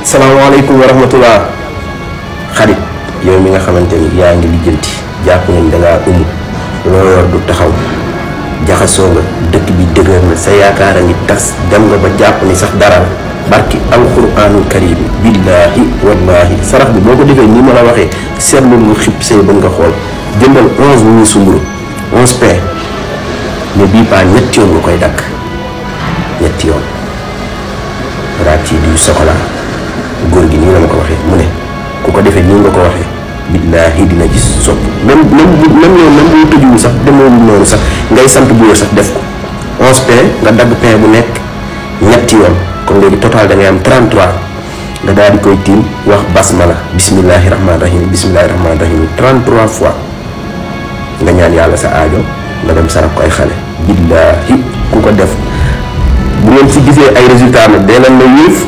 salaamaaleykum wa rahmatullah xarit yow mi nga xamante ni yaa ngi lijjanti jàpp nañ dangaa loo yor du taxaw jaxasoo nga dëkk bi dëgër na sa yaakaar a ngi tas dem nga ba jàpp ni sax dara barki alquranul karim billahi wallahi sarax bi boo ko defee nii ma la waxee seetlu mu xib say ba nga xool jëndal 11 bu ñuy sumburu 11 pain ne bii paa ñetti yoon nga koy dakk ñetti yoon raat ci du soxla góor gi nii la ma ko waxee mu ne ku ko defee nii nga ko waxee billaahi dina gis sopp même yow même boo tëjuwul sax demoowul noonu sax ngay sant bu yor sax def ko 11 pain nga dagg pain bu nekk ñetti yoon kon léegi total da ngay am 33 nga daal di koy tiim wax basmala bismillahi rahmaani rahim bismillahi rahmaani rahim 33 fois nga ñaan yàlla sa aajo nga dem saraf ko ay xale billaahi ku ko def bu ngeen si gisee ay résultats nag dee leen la yëf